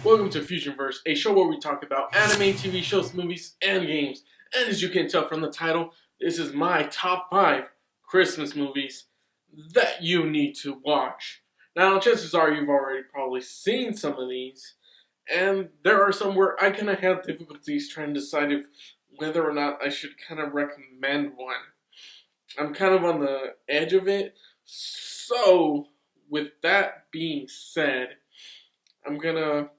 Welcome to Fusionverse, a show where we talk about anime, TV shows, movies, and games. And as you can tell from the title, this is my top 5 Christmas movies that you need to watch. Now, chances are you've already probably seen some of these, and there are some where I kind of have difficulties trying to decide if whether or not I should kind of recommend one. I'm kind of on the edge of it. So, with that being said, I'm gonna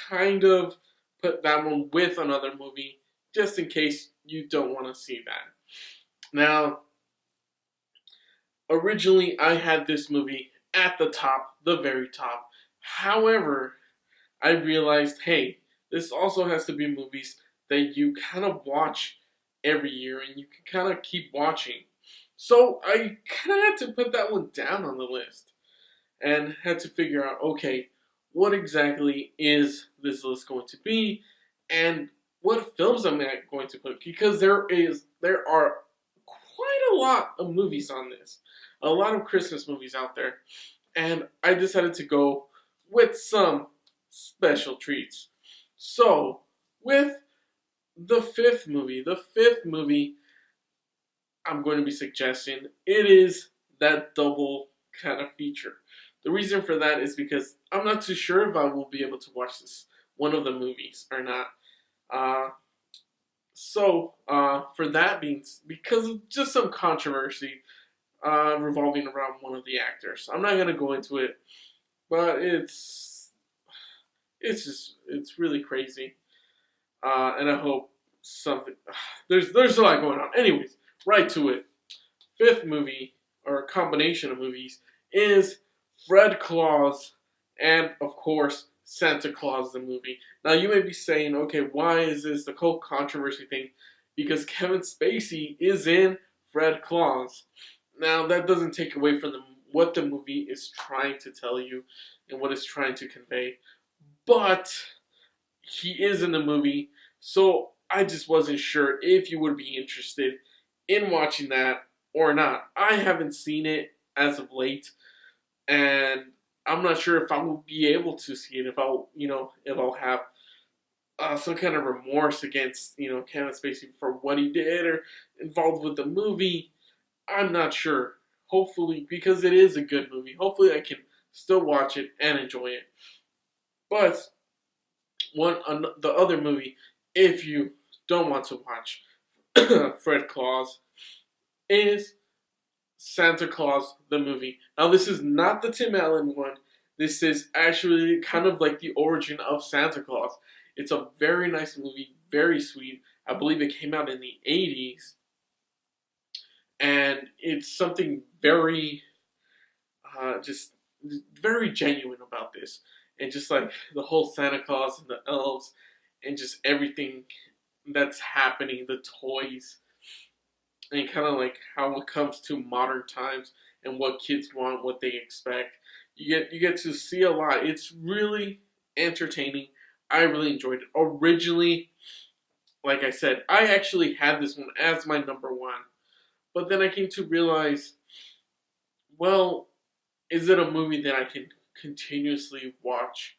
kind of put that one with another movie just in case you don't want to see that. Now, originally I had this movie at the top, the very top. However, I realized, hey, this also has to be movies that you kind of watch every year and you can kind of keep watching. So I kind of had to put that one down on the list and had to figure out, okay, what exactly is this list going to be, and what films am I going to put? Because there are quite a lot of movies on this, a lot of Christmas movies out there, and I decided to go with some special treats. So with the fifth movie I'm going to be suggesting, it is that double kind of feature. The reason for that is because I'm not too sure if I will be able to watch this one of the movies or not. For that being, because of just some controversy revolving around one of the actors, I'm not gonna go into it, but it's really crazy, and I hope something. There's a lot going on. Anyways, right to it. Fifth movie, or a combination of movies, is Fred Claus and, of course, Santa Claus the movie. Now, you may be saying, okay, why is this the whole controversy thing? Because Kevin Spacey is in Fred Claus. Now, that doesn't take away from what the movie is trying to tell you and what it's trying to convey. But he is in the movie, so I just wasn't sure if you would be interested in watching that or not. I haven't seen it as of late, and I'm not sure if I will be able to see it. If I'll have some kind of remorse against Kevin Spacey for what he did or involved with the movie. I'm not sure. Hopefully, because it is a good movie. Hopefully, I can still watch it and enjoy it. But the other movie, if you don't want to watch Fred Claus, is Santa Claus the movie. Now, this is not the Tim Allen one. This is actually kind of like the origin of Santa Claus. It's a very nice movie, very sweet. I believe it came out in the 80s. And it's something very, just very genuine about this. And just like the whole Santa Claus and the elves and just everything that's happening, the toys, and kind of like how it comes to modern times and what kids want, what they expect. You get to see a lot. It's really entertaining. I really enjoyed it. Originally, like I said, I actually had this one as my number one, but then I came to realize, well, is it a movie that I can continuously watch,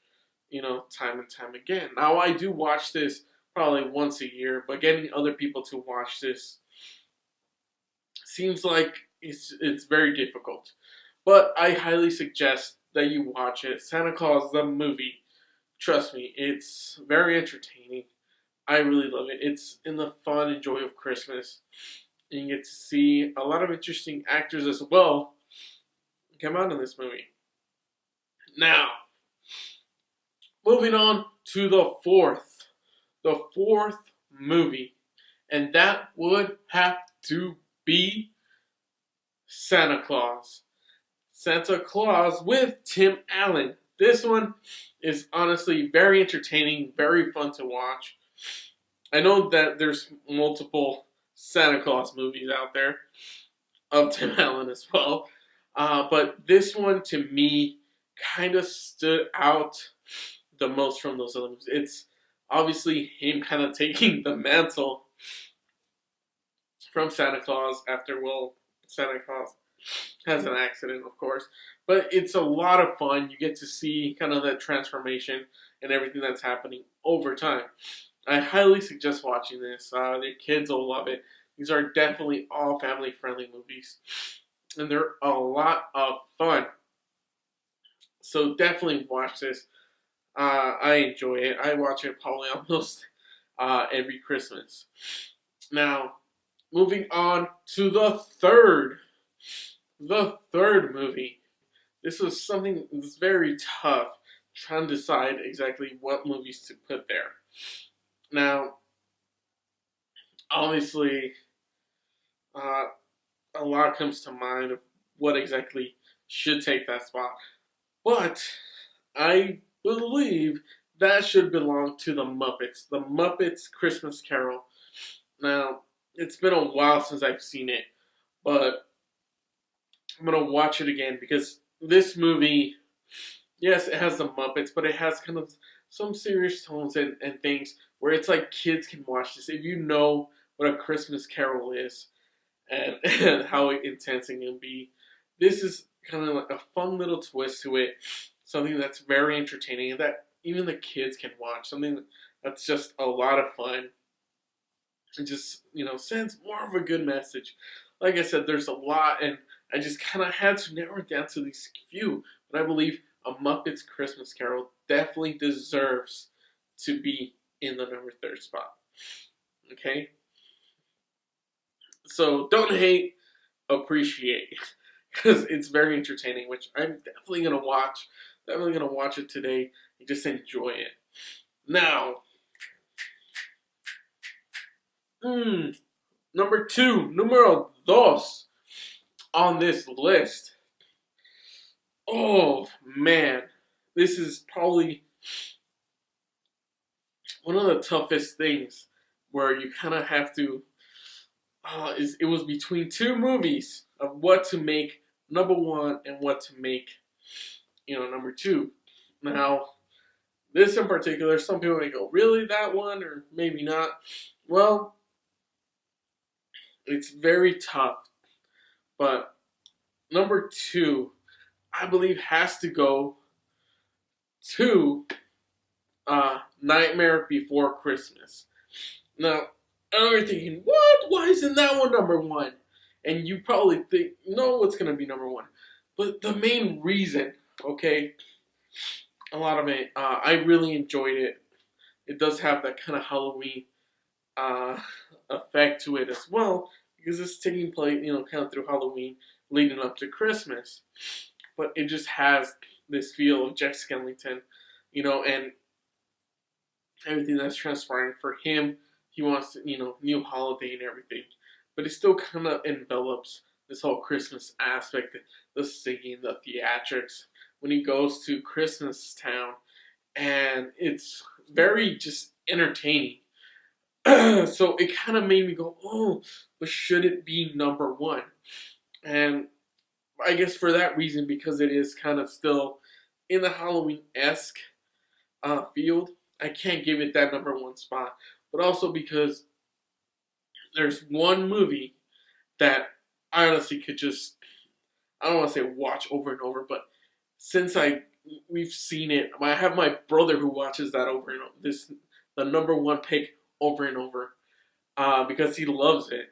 time and time again? Now, I do watch this probably once a year, but getting other people to watch this seems like it's very difficult. But I highly suggest that you watch it. Santa Claus the movie. Trust me, it's very entertaining. I really love it. It's in the fun and joy of Christmas. And you get to see a lot of interesting actors as well come out in this movie. Now, moving on to the fourth movie. And that would have to be Santa Claus. Santa Claus with Tim Allen. This one is honestly very entertaining, very fun to watch. I know that there's multiple Santa Claus movies out there of Tim Allen as well, but this one to me kind of stood out the most from those other movies. It's obviously him kind of taking the mantle from Santa Claus after Santa Claus has an accident, of course. But it's a lot of fun. You get to see kind of that transformation and everything that's happening over time. I highly suggest watching this. The kids will love it. These are definitely all family friendly movies, and they're a lot of fun. So definitely watch this. I enjoy it. I watch it probably almost every Christmas. Now, moving on to the third movie. This was something that's very tough trying to decide exactly what movies to put there. Now, obviously, uh, a lot comes to mind of what exactly should take that spot. But I believe that should belong to the Muppets. The Muppets Christmas Carol. Now, it's been a while since I've seen it, but I'm gonna watch it again because this movie, yes, it has the Muppets, but it has kind of some serious tones and things where it's like kids can watch this. If you know what a Christmas Carol is and, and how intense it can be, this is kind of like a fun little twist to it. Something that's very entertaining and that even the kids can watch. Something that's just a lot of fun. It just, sends more of a good message. Like I said, there's a lot, and I just kind of had to narrow it down to these few. But I believe A Muppet's Christmas Carol definitely deserves to be in the number third spot. Okay? So don't hate, appreciate. Because it's very entertaining, which I'm definitely going to watch. Definitely going to watch it today and just enjoy it. Now, number two, numero dos on this list. Oh, man. This is probably one of the toughest things where you kind of have to. It was between two movies of what to make number one and what to make, number two. Now, this in particular, some people may go, really, that one? Or maybe not. Well, it's very tough. But number two, I believe, has to go to Nightmare Before Christmas. Now, I know you're thinking, what? Why isn't that one number one? And you probably think, no, what's going to be number one? But the main reason, okay, a lot of it, I really enjoyed it. It does have that kind of Halloween effect to it as well, because it's taking place, kind of through Halloween, leading up to Christmas. But it just has this feel of Jack Skellington, and everything that's transpiring for him. He wants to, new holiday and everything. But it still kind of envelops this whole Christmas aspect, the singing, the theatrics, when he goes to Christmas Town. And it's very just entertaining. So it kind of made me go, oh, but should it be number one? And I guess for that reason, because it is kind of still in the Halloween-esque field, I can't give it that number one spot. But also because there's one movie that I honestly could just, I don't want to say watch over and over, but since we've seen it, I have my brother who watches that over and over, the number one pick over and over, because he loves it.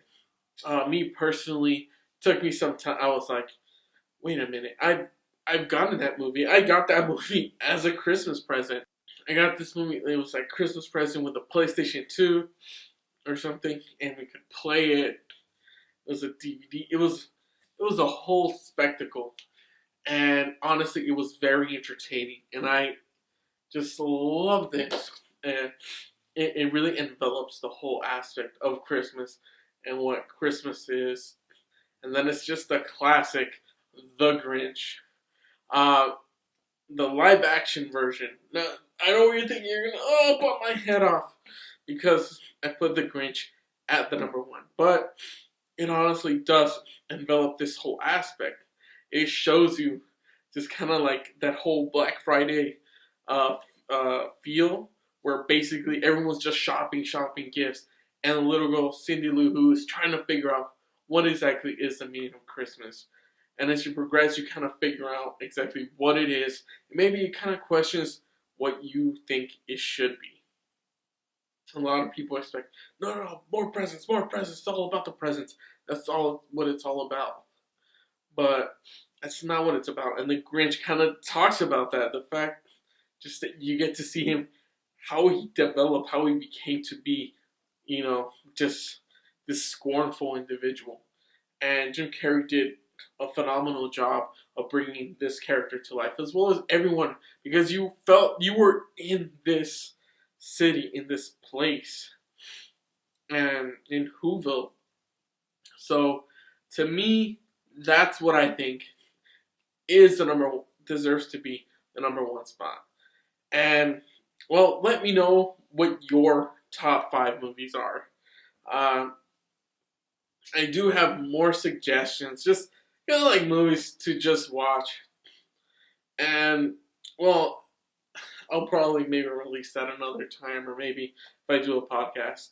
Me personally, took me some time. I was like, wait a minute, I've gotten that movie. I got that movie as a Christmas present. I got this movie. It was like Christmas present with a PlayStation 2 or something, and we could play it. It was a DVD. It was a whole spectacle, and honestly, it was very entertaining, and I just loved it. And it really envelops the whole aspect of Christmas and what Christmas is. And then it's just a classic, The Grinch. The live action version. Now, I know what you're thinking. You're gonna, put my head off because I put The Grinch at the number one. But it honestly does envelop this whole aspect. It shows you just kind of like that whole Black Friday feel, where basically everyone's just shopping gifts, and the little girl Cindy Lou Who is trying to figure out what exactly is the meaning of Christmas. And as you progress, you kind of figure out exactly what it is. And maybe it kind of questions what you think it should be. A lot of people expect, no, no, no, more presents, more presents. It's all about the presents. That's all what it's all about. But that's not what it's about. And the Grinch kind of talks about that. The fact just that you get to see him, how he developed, how he became to be, just this scornful individual. And Jim Carrey did a phenomenal job of bringing this character to life, as well as everyone, because you felt you were in this city, in this place, and in Whoville. So, to me, that's what I think is the deserves to be the number one spot. And well, let me know what your top 5 movies are. Uh, I do have more suggestions, just like movies to just watch. And well, I'll probably maybe release that another time, or maybe if I do a podcast.